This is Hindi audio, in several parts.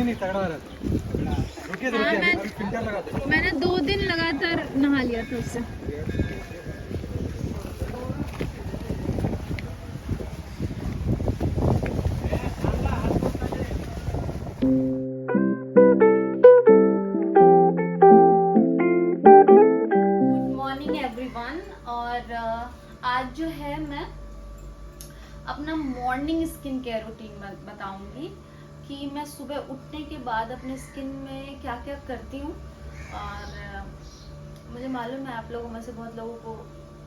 नहीं तगड़ा रहा था। रुकिए तो रुकिए, अभी फिल्टर लगाते हैं। मैंने 2 दिन लगातार नहा लिया था उससे। Good morning everyone. और आज जो है मैं अपना मॉर्निंग स्किन केयर रूटीन बताऊंगी कि मैं सुबह उठने के बाद अपने स्किन में क्या क्या करती हूँ। और मुझे मालूम है आप लोगों में से बहुत लोगों को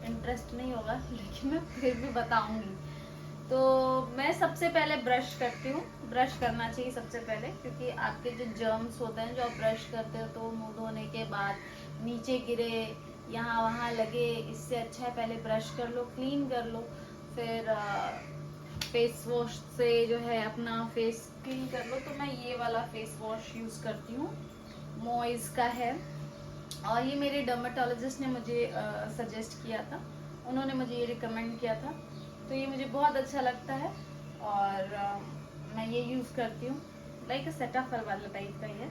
इंटरेस्ट नहीं होगा, लेकिन मैं फिर भी बताऊंगी। तो मैं सबसे पहले ब्रश करती हूँ। ब्रश करना चाहिए सबसे पहले, क्योंकि आपके जो जर्म्स होते हैं जो आप ब्रश करते हो तो मुंह धोने के बाद नीचे गिरे, यहाँ वहाँ लगे, इससे अच्छा है पहले ब्रश कर लो, क्लीन कर लो, फिर फेस वॉश से जो है अपना फेस क्लीन कर लो। तो मैं ये वाला फेस वॉश यूज़ करती हूँ, मॉइज का है। और ये मेरे डर्मेटोलॉजिस्ट ने मुझे सजेस्ट किया था, उन्होंने मुझे ये रिकमेंड किया था, तो ये मुझे बहुत अच्छा लगता है और मैं ये यूज़ करती हूँ। लाइक सेटाफिल वाला टाइप का ही है,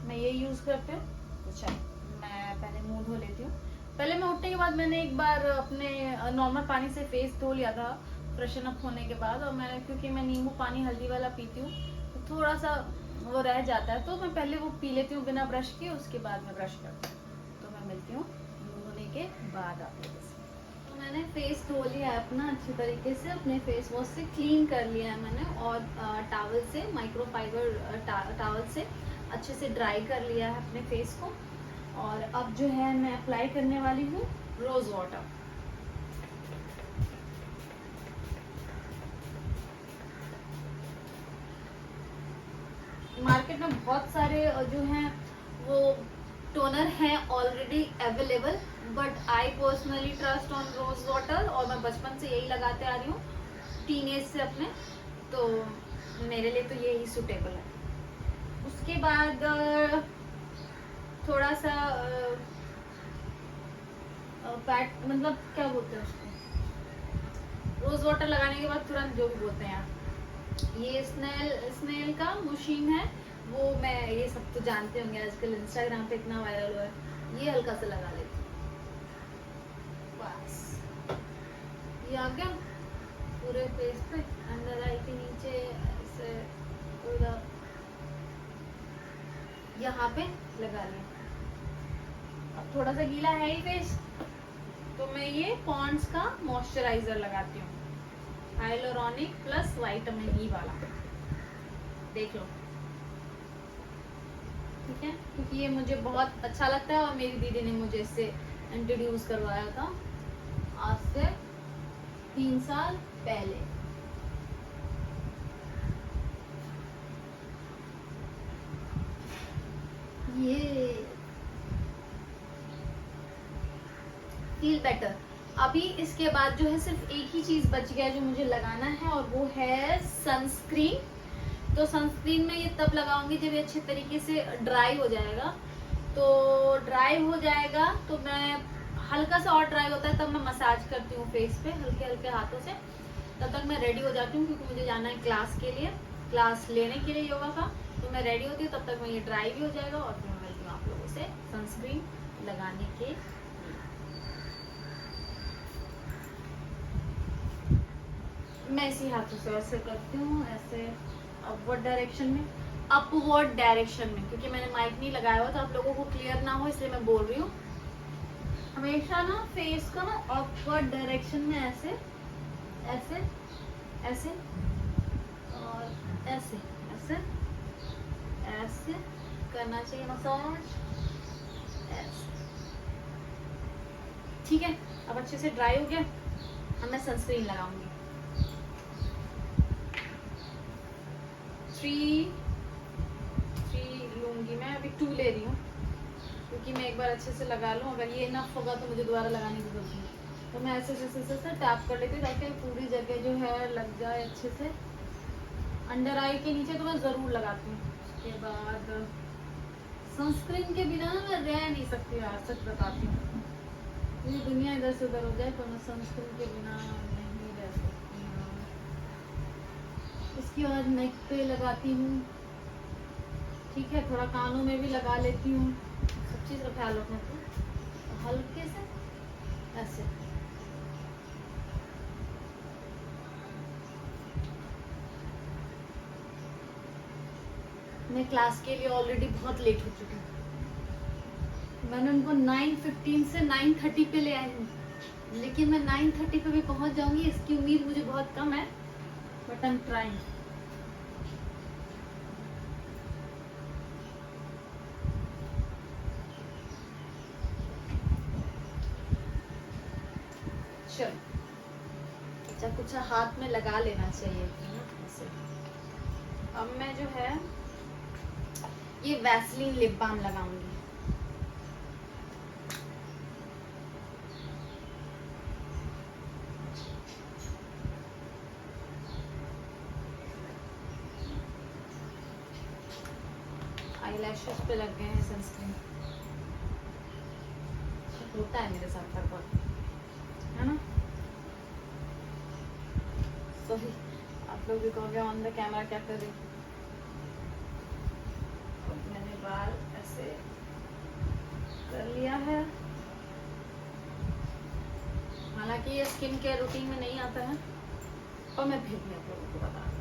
मैं ये यूज़ करती हूँ। तो चलो मैं पहले मुंह धो लेती हूँ। पहले मैं उठने के बाद मैंने एक बार अपने नॉर्मल पानी से फेस धो लिया था फ्रेशन अप होने के बाद। और मैं क्योंकि मैं नींबू पानी हल्दी वाला पीती हूँ तो थोड़ा सा वो रह जाता है, तो मैं पहले वो पी लेती हूँ बिना ब्रश के, उसके बाद मैं ब्रश करती हूँ। तो मैं मिलती हूँ मुंह धोने के बाद आप लोगों से। तो मैंने फेस धो लिया है अपना अच्छी तरीके से, अपने फेस वॉश से क्लीन कर लिया है मैंने, और टॉवल से, माइक्रोफाइबर टॉवल से अच्छे से ड्राई कर लिया है अपने फेस को। और अब जो है मैं अप्लाई करने वाली हूँ रोज वाटर। मार्केट में बहुत सारे जो हैं वो टोनर हैं already available, but I personally trust on rose water, और मैं बचपन से यही लगाते आ रही हूँ टीनेज से अपने, तो मेरे लिए तो यही सूटेबल है। उसके बाद थोड़ा सा पैट, मतलब क्या बोलते हैं उसको, रोज वाटर लगाने के बाद तुरंत जो भी बोलते हैं आप, ये स्नेल का मशीन है वो, मैं ये सब तो जानते होंगे, आजकल इंस्टाग्राम पे इतना वायरल हुआ है। ये हल्का सा लगा लेती हूँ, बस ये आ गया पूरे फेस पे, अंडर आई के नीचे ऐसे पूरा यहाँ पे लगा लिया। अब थोड़ा सा गीला है ही फेस, तो मैं ये पॉन्ड्स का मॉइस्चराइजर लगाती हूँ, हाइलोरॉनिक प्लस विटामिन ई वाला, देख लो, ठीक है, क्योंकि ये मुझे बहुत अच्छा लगता है और मेरी दीदी ने मुझे इससे इंट्रोड्यूस करवाया था आज से 3 साल पहले। ये फील बेटर। अभी इसके बाद जो है सिर्फ एक ही चीज बच गया जो मुझे लगाना है, और वो है सनस्क्रीन। तो सनस्क्रीन में ये तब लगाऊंगी जब ये अच्छे तरीके से ड्राई हो जाएगा। तो ड्राई हो जाएगा तो मैं हल्का सा और ड्राई होता है तब मैं मसाज करती हूँ फेस पे हल्के हल्के हाथों से। तब तक मैं रेडी हो जाती हूँ क्योंकि मुझे जाना है क्लास के लिए, क्लास लेने के लिए योगा का। तो मैं रेडी होती हूँ, तब तक मैं ये ड्राई भी हो जाएगा और फिर मैं मिलती हूँ आप लोगों से सनस्क्रीन लगाने के। मैं इसी हाथों से ऐसे करती हूँ, ऐसे अपवर्ड डायरेक्शन में, अपवर्ड डायरेक्शन में, क्योंकि मैंने माइक नहीं लगाया हुआ तो आप लोगों को क्लियर ना हो इसलिए मैं बोल रही हूँ। हमेशा ना फेस को ना अपवर्ड डायरेक्शन में ऐसे ऐसे ऐसे और ऐसे ऐसे ऐसे करना चाहिए मसाज, ऐसे, ठीक है। अब अच्छे से ड्राई हो गया, अब मैं सनस्क्रीन लगाऊंगी। 3 लूंगी मैं, अभी 2 ले रही हूँ क्योंकि मैं एक बार अच्छे से लगा लूँ, अगर ये इनफ होगा तो मुझे दोबारा लगाने की जरूरत नहीं। तो मैं ऐसे ऐसे टैप कर लेती हूँ ताकि पूरी जगह जो है लग जाए अच्छे से। अंडर आई के नीचे तो मैं ज़रूर लगाती हूँ। उसके बाद सनस्क्रीन के बिना ना मैं रह नहीं सकती यार, सच बताती हूँ। पूरी दुनिया इधर से उधर हो जाए तो मैं सनस्क्रीन के बिना नहीं रह सकती हूँ। उसके बाद नेक पे लगाती हूँ ठीक है, थोड़ा कानों में भी लगा लेती हूँ, सब चीज़ का ख्याल रखना। तो हल्के से ऐसे मैं क्लास के लिए ऑलरेडी बहुत लेट हो चुकी हूँ। मैंने उनको 9:15 से 9:30 पे ले आई हूँ, लेकिन मैं 9:30 पे भी पहुँच जाऊँगी इसकी उम्मीद मुझे बहुत कम है, बट आई एम ट्राइंग। चलो, अच्छा कुछ हाथ में लगा लेना चाहिए ऐसे। अब मैं जो है ये वैसलीन लिप बाम लगाऊंगी। आईलैशेस पे लग गए हैं सनस्क्रीन, होता है मेरे साथ हर बार, है ना? सॉरी, आप लोग भी कहोगे ऑन द कैमरा क्या कर रही। मैंने बाल ऐसे कर लिया है, हालांकि ये स्किन केयर रूटीन में नहीं आता है, और मैं फिर भी आप लोगों को बता रही हूँ।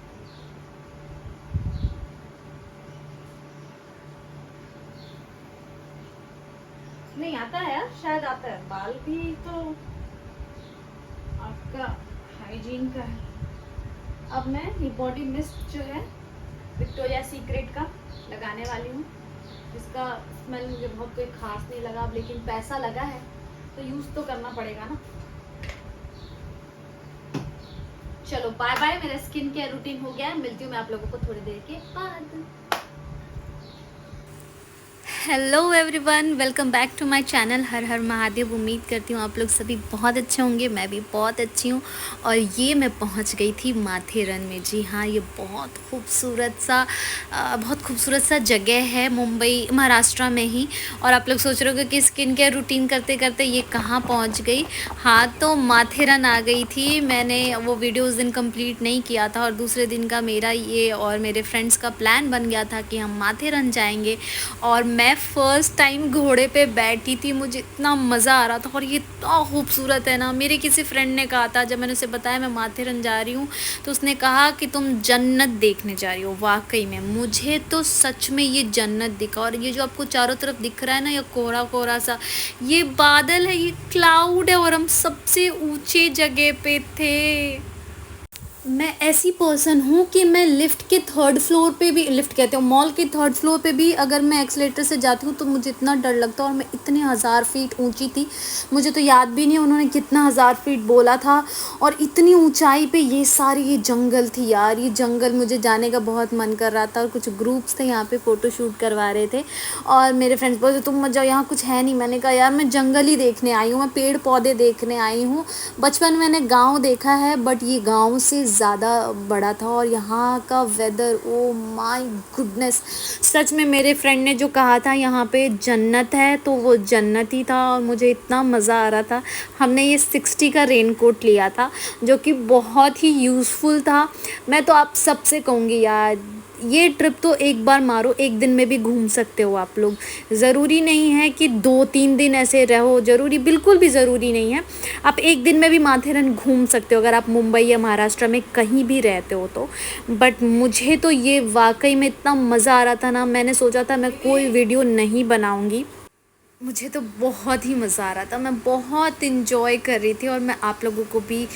नहीं आता है यार, शायद आता है, बाल भी तो आपका हाइजीन का है। अब मैं ये बॉडी मिस्ट जो है विक्टोरिया सीक्रेट का लगाने वाली हूँ, जिसका स्मेल मुझे बहुत कोई खास नहीं लगा, अब लेकिन पैसा लगा है तो यूज़ तो करना पड़ेगा ना। चलो बाय बाय, मेरा स्किन केयर रूटीन हो गया है, मिलती हूँ मैं आप लोगों को थोड़ी देर के बाद। Hello everyone, welcome back to my channel Har Har Mahadev. उम्मीद करती हूँ आप लोग सभी बहुत अच्छे होंगे, मैं भी बहुत अच्छी हूँ। और ये मैं पहुँच गई थी माथेरन में। जी हाँ, ये बहुत खूबसूरत सा जगह है मुंबई महाराष्ट्र में ही। और आप लोग सोच रहे होगे कि स्किन केयर रूटीन करते करते ये कहाँ पहुँच गई। हाँ, तो माथेरन आ गई थी। मैंने वो वीडियो उस दिन कंप्लीट नहीं किया था, और दूसरे दिन का मेरा ये और मेरे फ्रेंड्स का प्लान बन गया था कि हम माथेरन जाएंगे। और मैं फर्स्ट टाइम घोड़े पे बैठी थी, मुझे इतना मज़ा आ रहा था, और ये इतना खूबसूरत है ना। मेरे किसी फ्रेंड ने कहा था, जब मैंने उसे बताया मैं माथेरन जा रही हूँ, तो उसने कहा कि तुम जन्नत देखने जा रही हो। वाकई में मुझे तो सच में ये जन्नत दिखा। और ये जो आपको चारों तरफ दिख रहा है ना, ये कोहरा कोहरा सा, ये बादल है, ये क्लाउड है, और हम सबसे ऊंचे जगह पे थे। मैं ऐसी पर्सन हूँ कि मैं लिफ्ट के थर्ड फ्लोर पे भी, लिफ्ट कहते हो मॉल के थर्ड फ्लोर पे भी अगर मैं एक्सलेटर से जाती हूँ तो मुझे इतना डर लगता है। और मैं इतने 1000 फीट ऊंची थी, मुझे तो याद भी नहीं उन्होंने कितना 1000 फीट बोला था। और इतनी ऊंचाई पे ये सारी ये जंगल थी यार, ये जंगल मुझे जाने का बहुत मन कर रहा था। और कुछ ग्रुप्स थे यहाँ पे फ़ोटो शूट करवा रहे थे, और मेरे फ्रेंड्स बोलते तुम मत जाओ, यहाँ कुछ है नहीं। मैंने कहा यार मैं जंगल ही देखने आई हूँ, मैं पेड़ पौधे देखने आई हूँ। बचपन में मैंने गाँव देखा है, बट ये गाँव से ज़्यादा बड़ा था। और यहाँ का वेदर, ओ माय गुडनेस, सच में मेरे फ्रेंड ने जो कहा था यहाँ पे जन्नत है, तो वो जन्नत ही था। और मुझे इतना मज़ा आ रहा था। हमने ये 60 का रेनकोट लिया था, जो कि बहुत ही यूज़फुल था। मैं तो आप सबसे कहूँगी यार, ये ट्रिप तो एक बार मारो, एक दिन में भी घूम सकते हो आप लोग। ज़रूरी नहीं है कि 2-3 दिन ऐसे रहो, ज़रूरी बिल्कुल भी ज़रूरी नहीं है। आप एक दिन में भी माथेरन घूम सकते हो अगर आप मुंबई या महाराष्ट्र में कहीं भी रहते हो तो। बट मुझे तो ये वाकई में इतना मज़ा आ रहा था ना, मैंने सोचा था मैं कोई वीडियो नहीं बनाऊँगी। मुझे तो बहुत ही मज़ा आ रहा था, मैं बहुत इन्जॉय कर रही थी। और मैं आप लोगों को भी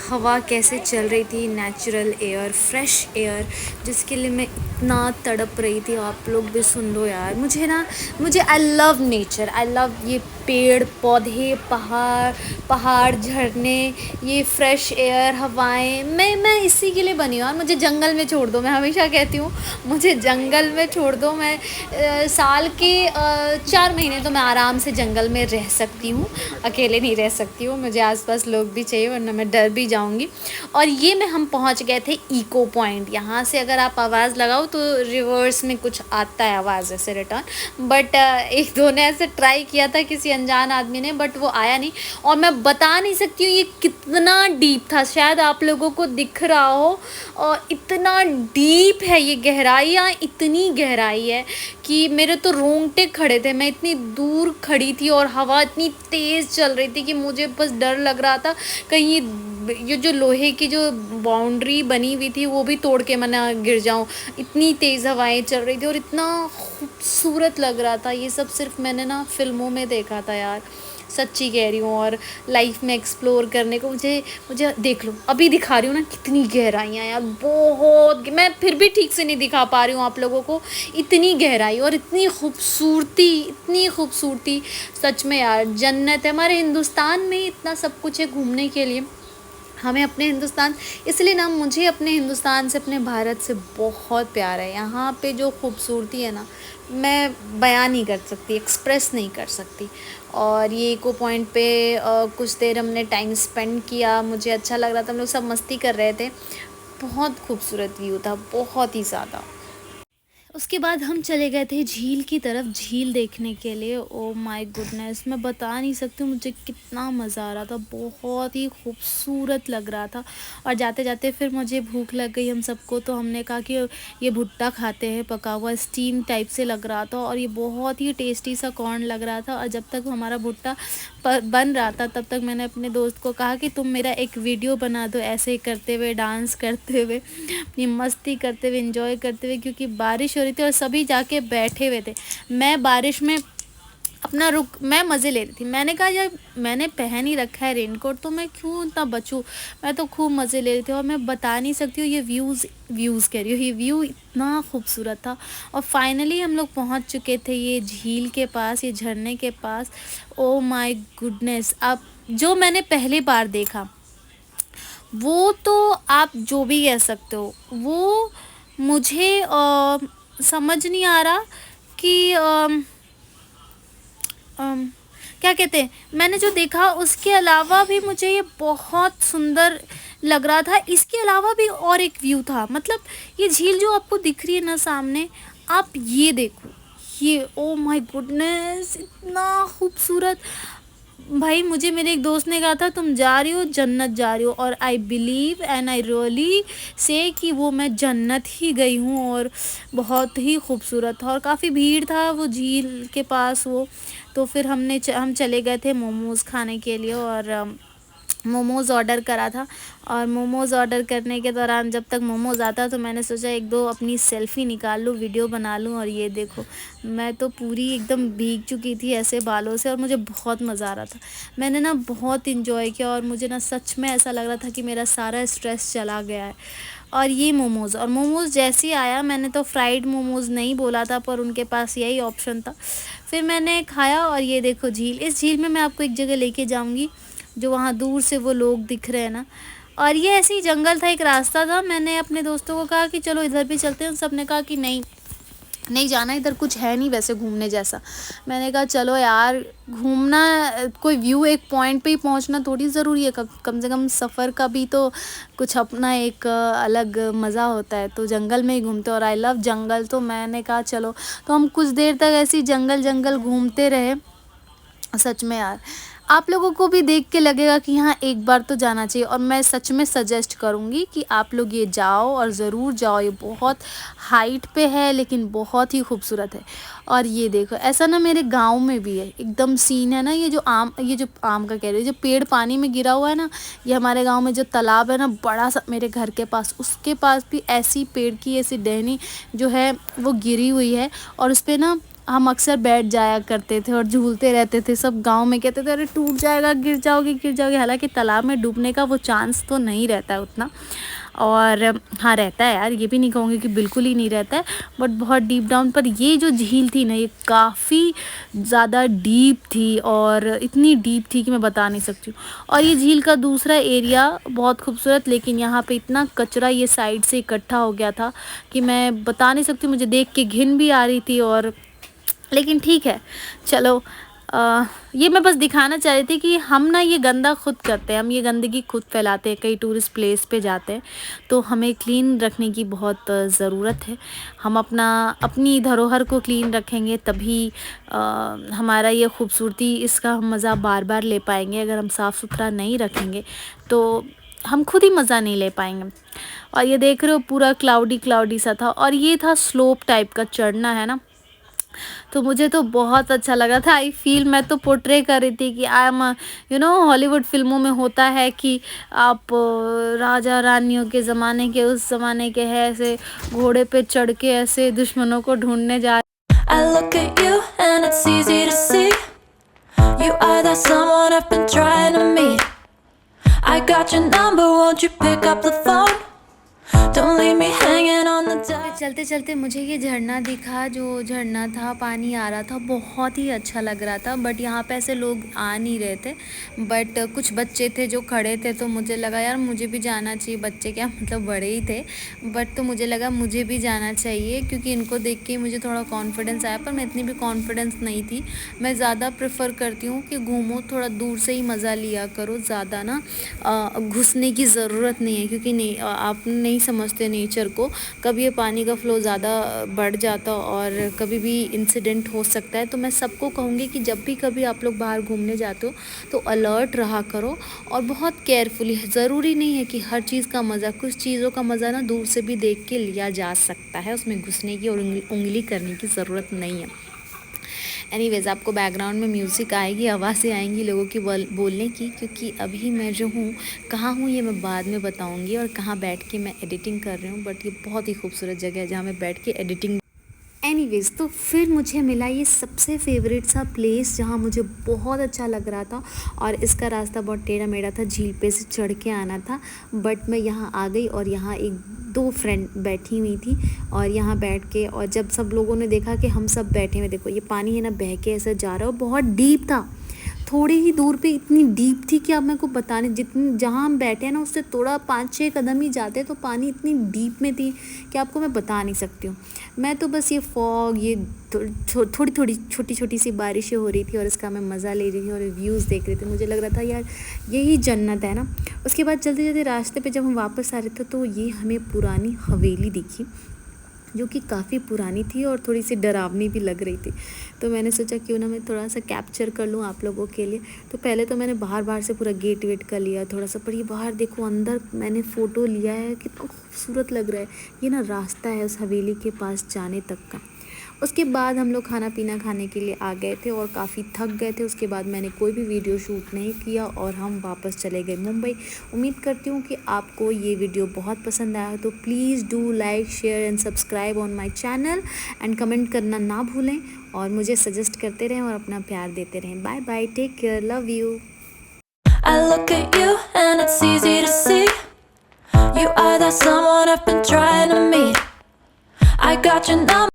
हवा कैसे चल रही थी, नेचुरल एयर, फ्रेश एयर, जिसके लिए मैं इतना तड़प रही थी, आप लोग भी सुन लो यार। मुझे I love nature, I love ये पेड़ पौधे, पहाड़ झरने, ये फ्रेश एयर, हवाएं। मैं इसी के लिए बनी हूँ यार। मुझे जंगल में छोड़ दो, मैं हमेशा कहती हूँ मुझे जंगल में छोड़ दो। मैं साल के 4 महीने तो मैं आराम से जंगल में रह सकती हूँ, अकेले नहीं रह सकती हूँ। मुझे आसपास लोग भी चाहिए, वरना मैं डर भी जाऊँगी। और ये हम पहुँच गए थे इको पॉइंट। यहाँ से अगर आप आवाज़ लगाओ तो रिवर्स में कुछ आता है आवाज़ ऐसे रिटर्न, बट एक दो ने ऐसे ट्राई किया था किसी अनजान आदमी ने, बट वो आया नहीं। और मैं बता नहीं सकती हूँ ये कितना डीप था, शायद आप लोगों को दिख रहा हो, और इतना डीप है ये, गहराइयाँ इतनी गहराई है कि मेरे तो रोंगटे खड़े थे। मैं इतनी दूर खड़ी थी और हवा इतनी तेज़ चल रही थी कि मुझे बस डर लग रहा था कहीं ये जो लोहे की जो बाउंड्री बनी हुई थी वो भी तोड़ के मैं ना गिर जाऊं। इतनी तेज़ हवाएं चल रही थी और इतना खूबसूरत लग रहा था। ये सब सिर्फ मैंने ना फिल्मों में देखा था यार, सच्ची कह रही हूँ। और लाइफ में एक्सप्लोर करने को मुझे मुझे देख लो, अभी दिखा रही हूँ ना कितनी गहराइयाँ यार, बहुत। मैं फिर भी ठीक से नहीं दिखा पा रही हूँ आप लोगों को, इतनी गहराई और इतनी खूबसूरती, इतनी खूबसूरती। सच में यार जन्नत है। हमारे हिंदुस्तान में इतना सब कुछ है घूमने के लिए। हमें अपने हिंदुस्तान, इसलिए ना मुझे अपने हिंदुस्तान से, अपने भारत से बहुत प्यार है। यहाँ पे जो खूबसूरती है ना, मैं बयान नहीं कर सकती, एक्सप्रेस नहीं कर सकती। और ये इको पॉइंट पे कुछ देर हमने टाइम स्पेंड किया, मुझे अच्छा लग रहा था। हम लोग सब मस्ती कर रहे थे, बहुत खूबसूरत व्यू था, बहुत ही ज़्यादा। उसके बाद हम चले गए थे झील की तरफ, झील देखने के लिए। ओ माय गुडनेस, मैं बता नहीं सकती हूँ मुझे कितना मज़ा आ रहा था, बहुत ही खूबसूरत लग रहा था। और जाते जाते फिर मुझे भूख लग गई हम सबको, तो हमने कहा कि ये भुट्टा खाते हैं, पका हुआ स्टीम टाइप से लग रहा था और ये बहुत ही टेस्टी सा कॉर्न लग रहा था। और जब तक हमारा भुट्टा बन रहा था तब तक मैंने अपने दोस्त को कहा कि तुम मेरा एक वीडियो बना दो, ऐसे करते हुए, डांस करते हुए, अपनी मस्ती करते हुए, एंजॉय करते हुए, क्योंकि बारिश हो रही थी और सभी जाके बैठे हुए थे। मैं बारिश में अपना मैं मज़े ले रही थी। मैंने कहा यार मैंने पहन ही रखा है रेनकोट, तो मैं क्यों इतना बचूँ। मैं तो खूब मज़े ले रही थी और मैं बता नहीं सकती हूँ ये व्यूज़ कह रही हूँ, ये व्यू इतना खूबसूरत था। और फाइनली हम लोग पहुँच चुके थे ये झील के पास, ये झरने के पास। ओ माय गुडनेस, अब जो मैंने पहली बार देखा वो तो आप जो भी कह सकते हो, वो मुझे समझ नहीं आ रहा कि क्या कहते हैं, मैंने जो देखा उसके अलावा भी मुझे ये बहुत सुंदर लग रहा था। इसके अलावा भी और एक व्यू था, मतलब ये झील जो आपको दिख रही है ना सामने, आप ये देखो, ये ओ माय गुडनेस, इतना खूबसूरत। भाई मुझे मेरे एक दोस्त ने कहा था तुम जा रही हो जन्नत जा रही हो, और I believe and I really say कि वो मैं जन्नत ही गई हूँ। और बहुत ही खूबसूरत था और काफ़ी भीड़ था वो झील के पास वो। तो फिर हम चले गए थे मोमोज़ खाने के लिए, और मोमोज़ ऑर्डर करा था। और मोमोज़ ऑर्डर करने के दौरान जब तक मोमोज़ आता तो मैंने सोचा एक दो अपनी सेल्फ़ी निकाल लूँ, वीडियो बना लूँ। और ये देखो, मैं तो पूरी एकदम भीग चुकी थी ऐसे बालों से, और मुझे बहुत मज़ा आ रहा था। मैंने ना बहुत इन्जॉय किया और मुझे ना सच में ऐसा लग रहा था कि मेरा सारा स्ट्रेस चला गया है। और ये मोमोज़ जैसे ही आया, मैंने तो फ्राइड मोमोज़ नहीं बोला था, पर उनके पास यही ऑप्शन था। फिर मैंने खाया और ये देखो झील, इस झील में मैं आपको एक जगह लेके जाऊँगी जो वहाँ दूर से वो लोग दिख रहे हैं ना। और ये ऐसे ही जंगल था, एक रास्ता था। मैंने अपने दोस्तों को कहा कि चलो इधर भी चलते हैं, सब ने कहा कि नहीं जाना, इधर कुछ है नहीं वैसे घूमने जैसा। मैंने कहा चलो यार, घूमना कोई व्यू, एक पॉइंट पे ही पहुंचना थोड़ी ज़रूरी है, कम से कम सफ़र का भी तो कुछ अपना एक अलग मज़ा होता है। तो जंगल में ही घूमते, और आई लव जंगल, तो मैंने कहा चलो। तो हम कुछ देर तक ऐसे ही जंगल घूमते रहे। सच में यार आप लोगों को भी देख के लगेगा कि यहाँ एक बार तो जाना चाहिए, और मैं सच में सजेस्ट करूँगी कि आप लोग ये जाओ और ज़रूर जाओ। ये बहुत हाइट पे है लेकिन बहुत ही खूबसूरत है। और ये देखो, ऐसा ना मेरे गांव में भी है, एकदम सीन है ना। ये जो आम का कह रही है, जो पेड़ पानी में गिरा हुआ है ना, ये हमारे गाँव में जो तालाब है ना बड़ा सा मेरे घर के पास, उसके पास भी ऐसी पेड़ की ऐसी टहनी जो है वो गिरी हुई है। और उस पर ना हम अक्सर बैठ जाया करते थे और झूलते रहते थे। सब गांव में कहते थे अरे टूट जाएगा, गिर जाओगे। हालांकि तालाब में डूबने का वो चांस तो नहीं रहता है उतना, और हाँ रहता है यार, ये भी नहीं कहूँगी कि बिल्कुल ही नहीं रहता है, बट बहुत डीप डाउन। पर ये जो झील थी ना, ये काफ़ी ज़्यादा डीप थी, और इतनी डीप थी कि मैं बता नहीं सकती हूँ। और ये झील का दूसरा एरिया बहुत खूबसूरत, लेकिन यहाँ पे इतना कचरा ये साइड से इकट्ठा हो गया था कि मैं बता नहीं सकती। मुझे देख के घिन भी आ रही थी, और लेकिन ठीक है चलो, ये मैं बस दिखाना चाह रही थी कि हम ना ये गंदा खुद करते हैं, हम ये गंदगी खुद फैलाते हैं। कई टूरिस्ट प्लेस पे जाते हैं तो हमें क्लीन रखने की बहुत ज़रूरत है। हम अपनी धरोहर को क्लीन रखेंगे तभी हमारा ये खूबसूरती, इसका हम मज़ा बार बार ले पाएंगे। अगर हम साफ़ सुथरा नहीं रखेंगे तो हम खुद ही मज़ा नहीं ले पाएंगे। और ये देख रहे हो पूरा क्लाउडी क्लाउडी सा था, और ये था स्लोप टाइप का चढ़ना है ना, तो मुझे तो बहुत अच्छा लगा था। आई फील, मैं तो पोर्ट्रे कर रही थी कि आई एम हॉलीवुड फिल्मों में होता है कि आप राजा रानियों के ज़माने के, उस ज़माने के है, ऐसे घोड़े पे चढ़ के ऐसे दुश्मनों को ढूंढने जा। I look at you and it's easy to see you are that someone I've been trying to meet. I got your number, won't you pick up the phone? Don't leave me hanging on the down. चलते चलते मुझे ये झरना दिखा, जो झरना था, पानी आ रहा था, बहुत ही अच्छा लग रहा था। बट यहाँ पे ऐसे लोग आ नहीं रहे थे, बट कुछ बच्चे थे जो खड़े थे, तो मुझे लगा यार मुझे भी जाना चाहिए। बच्चे क्या, मतलब बड़े ही थे, बट तो मुझे लगा मुझे भी जाना चाहिए, क्योंकि इनको देख के मुझे थोड़ा कॉन्फिडेंस आया। पर मैं इतनी भी कॉन्फिडेंस नहीं थी। मैं ज़्यादा प्रेफर करती हूँ कि घूमो, थोड़ा दूर से ही मज़ा लिया करो, ज़्यादा ना घुसने की ज़रूरत नहीं है, क्योंकि नहीं आप नहीं समझते नेचर को। कभी ये पानी का फ़्लो ज़्यादा बढ़ जाता और कभी भी इंसिडेंट हो सकता है। तो मैं सबको कहूँगी कि जब भी कभी आप लोग बाहर घूमने जाते हो तो अलर्ट रहा करो और बहुत केयरफुली। ज़रूरी नहीं है कि हर चीज़ का मज़ा, कुछ चीज़ों का मज़ा ना दूर से भी देख के लिया जा सकता है, उसमें घुसने की और उंगली करने की ज़रूरत नहीं है। एनीवेज़, आपको बैकग्राउंड में म्यूज़िक आएगी, आवाज़ें आएंगी लोगों की बोलने की, क्योंकि अभी मैं जो हूँ कहाँ हूँ ये मैं बाद में बताऊँगी, और कहाँ बैठ के मैं एडिटिंग कर रही हूँ। बट ये बहुत ही खूबसूरत जगह है जहाँ मैं बैठ के एडिटिंग। एनीवेज़, तो फिर मुझे मिला ये सबसे फेवरेट सा प्लेस जहाँ मुझे बहुत अच्छा लग रहा था, और इसका रास्ता बहुत टेढ़ा मेढ़ा था, झील पे से चढ़ के आना था। बट मैं यहाँ आ गई और यहाँ एक दो फ्रेंड बैठी हुई थी, और यहाँ बैठ के, और जब सब लोगों ने देखा कि हम सब बैठे हुए, देखो ये पानी है ना बह के ऐसा जा रहा है, और बहुत डीप था। थोड़ी ही दूर पे इतनी डीप थी कि अब मेरे को बताने, जितनी जहाँ हम बैठे हैं ना उससे थोड़ा 5-6 कदम ही जाते तो पानी इतनी डीप में थी कि आपको मैं बता नहीं सकती हूँ। मैं तो बस ये फॉग, ये थोड़ी थोड़ी छोटी छोटी सी बारिशें हो रही थी और इसका मैं मज़ा ले रही थी और व्यूज़ देख रही थी। मुझे लग रहा था यार यही जन्नत है ना। उसके बाद चलते चलते रास्ते पे जब हम वापस आ रहे थे तो ये हमें पुरानी हवेली दिखी, जो कि काफ़ी पुरानी थी और थोड़ी सी डरावनी भी लग रही थी। तो मैंने सोचा क्यों ना मैं थोड़ा सा कैप्चर कर लूँ आप लोगों के लिए। तो पहले तो मैंने बाहर से पूरा गेट वेट कर लिया थोड़ा सा, पर ये बाहर देखो, अंदर मैंने फ़ोटो लिया है, कितना खूबसूरत लग रहा है। ये ना रास्ता है उस हवेली के पास जाने तक का। उसके बाद हम लोग खाना पीना खाने के लिए आ गए थे और काफ़ी थक गए थे। उसके बाद मैंने कोई भी वीडियो शूट नहीं किया और हम वापस चले गए मुंबई। उम्मीद करती हूँ कि आपको ये वीडियो बहुत पसंद आया, तो please do like, share and subscribe on my channel and comment करना ना भूलें, और मुझे सजेस्ट करते रहें और अपना प्यार देते रहें। Bye bye, take care, love you. I look at you and it's easy to see you are that someone I've been trying to meet. I got your number.